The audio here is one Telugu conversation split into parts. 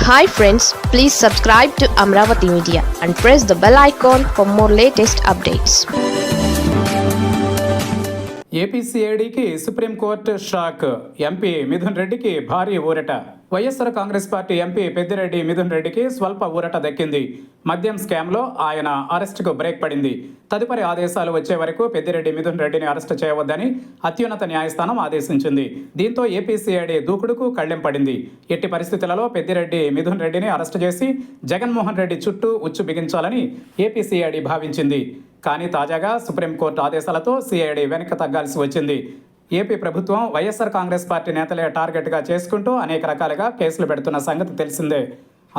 Hi friends, please subscribe to Amravati Media and press the bell icon for more latest updates. ఏపీసీఐడికి సుప్రీంకోర్టు షాక్. ఎంపీ మిథున్ రెడ్డికి భారీ ఊరట. YSR Congress party MP Peddireddy Mithun రెడ్డికి స్వల్ప ఊరట దక్కింది. మద్యం స్కామ్లో ఆయన అరెస్టుకు బ్రేక్ పడింది. తదుపరి ఆదేశాలు వచ్చే వరకు పెద్దిరెడ్డి మిథున్ రెడ్డిని అరెస్టు చేయవద్దని అత్యున్నత న్యాయస్థానం ఆదేశించింది. దీంతో ఏపీసీఐడి దూకుడుకు కళ్ళెం పడింది. ఎట్టి పరిస్థితులలో పెద్దిరెడ్డి మిథున్ రెడ్డిని అరెస్టు చేసి జగన్మోహన్ రెడ్డి చుట్టూ ఉచ్చు బిగించాలని ఏపీసీఐడి భావించింది. కానీ తాజాగా సుప్రీంకోర్టు ఆదేశాలతో సిఐడి వెనక్కి తగ్గాల్సి వచ్చింది. ఏపీ ప్రభుత్వం వైఎస్ఆర్ కాంగ్రెస్ పార్టీ నేతలే టార్గెట్గా చేసుకుంటూ అనేక రకాలుగా కేసులు పెడుతున్న సంగతి తెలిసిందే.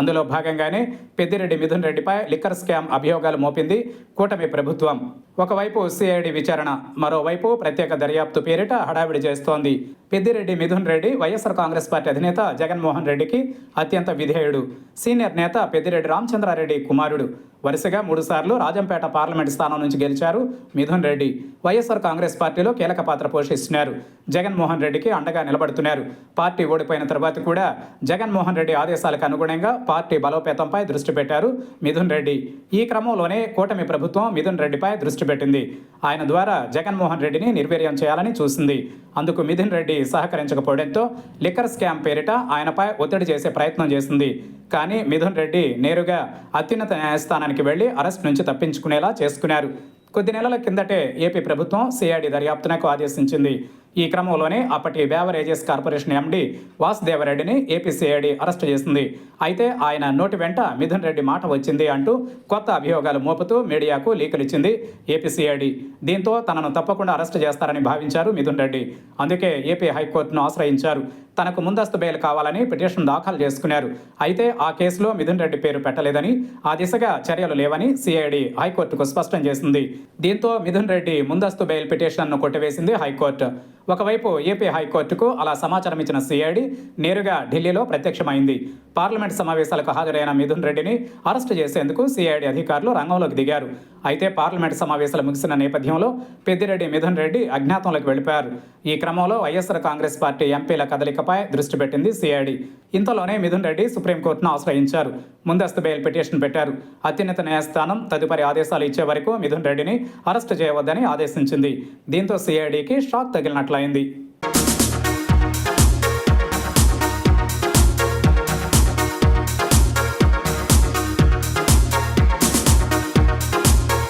అందులో భాగంగానే పెద్దిరెడ్డి మిథున్ రెడ్డిపై లిక్కర్ స్కామ్ అభియోగాలు మోపింది కూటమి ప్రభుత్వం. ఒకవైపు సిఐడి విచారణ, మరోవైపు ప్రత్యేక దర్యాప్తు పేరిట హడావిడి చేస్తోంది. పెద్దిరెడ్డి మిథున్ రెడ్డి వైఎస్ఆర్ కాంగ్రెస్ పార్టీ అధినేత జగన్మోహన్ రెడ్డికి అత్యంత విధేయుడు. సీనియర్ నేత పెద్దిరెడ్డి రామచంద్రారెడ్డి కుమారుడు. వరుసగా 3 సార్లు రాజంపేట పార్లమెంటు స్థానం నుంచి గెలిచారు మిథున్ రెడ్డి. వైఎస్ఆర్ కాంగ్రెస్ పార్టీలో కీలక పాత్ర పోషిస్తున్నారు. జగన్మోహన్ రెడ్డికి అండగా నిలబడుతున్నారు. పార్టీ ఓడిపోయిన తర్వాత కూడా జగన్మోహన్ రెడ్డి ఆదేశాలకు అనుగుణంగా పార్టీ బలోపేతంపై దృష్టి పెట్టారు మిథున్ రెడ్డి. ఈ క్రమంలోనే కూటమి ప్రభుత్వం మిథున్ రెడ్డిపై దృష్టి పెట్టింది. ఆయన ద్వారా జగన్మోహన్ రెడ్డిని నిర్వీర్యం చేయాలని చూసింది. అందుకు మిథున్ రెడ్డి సహకరించకపోవడంతో లిక్కర్ స్కామ్ పేరిట ఆయనపై ఒత్తిడి చేసే ప్రయత్నం చేసింది. కానీ మిథున్ రెడ్డి నేరుగా అత్యున్నత న్యాయస్థానానికి వెళ్లి అరెస్ట్ నుంచి తప్పించుకునేలా చేసుకున్నారు. కొద్ది నెలల కిందటే ఏపీ ప్రభుత్వం సిఐడి దర్యాప్తునకు ఆదేశించింది. ఈ క్రమంలోనే అప్పటి బేవరేజెస్ కార్పొరేషన్ ఎండీ వాసుదేవరెడ్డిని ఏపీసీఐడి అరెస్టు చేసింది. అయితే ఆయన నోటి వెంట మిథున్ రెడ్డి మాట వచ్చింది అంటూ కొత్త అభియోగాలు మోపుతూ మీడియాకు లీకులు ఇచ్చింది ఏపీసీఐడి. దీంతో తనను తప్పకుండా అరెస్టు చేస్తారని భావించారు మిథున్ రెడ్డి. అందుకే ఏపీ హైకోర్టును ఆశ్రయించారు. తనకు ముందస్తు బెయిల్ కావాలని పిటిషన్ దాఖలు చేసుకున్నారు. అయితే ఆ కేసులో మిథున్ రెడ్డి పేరు పెట్టలేదని, ఆ దిశగా చర్యలు లేవని సిఐడి హైకోర్టుకు స్పష్టం చేసింది. దీంతో మిథున్ రెడ్డి ముందస్తు బెయిల్ పిటిషన్ను కొట్టివేసింది హైకోర్టు. ఒకవైపు ఏపీ హైకోర్టుకు అలా సమాచారం ఇచ్చిన సిఐడి నేరుగా ఢిల్లీలో ప్రత్యక్షమైంది. పార్లమెంట్ సమావేశాలకు హాజరైన మిథున్ రెడ్డిని అరెస్టు చేసేందుకు సిఐడి అధికారులు రంగంలోకి దిగారు. అయితే పార్లమెంట్ సమావేశాలు ముగిసిన నేపథ్యంలో పెద్దిరెడ్డి మిథున్ రెడ్డి అజ్ఞాతంలోకి వెళ్ళిపోయారు. ఈ క్రమంలో వైఎస్ఆర్ కాంగ్రెస్ పార్టీ ఎంపీల కదలికపై దృష్టి పెట్టింది సిఐడి. ఇంతలోనే మిథున్ రెడ్డి సుప్రీంకోర్టును ఆశ్రయించారు. ముందస్తు బెయిల్ పిటిషన్ పెట్టారు. అత్యున్నత న్యాయస్థానం తదుపరి ఆదేశాలు ఇచ్చే వరకు మిథున్ రెడ్డిని అరెస్టు చేయవద్దని ఆదేశించింది. దీంతో సిఐడికి షాక్ తగిలినట్లయింది.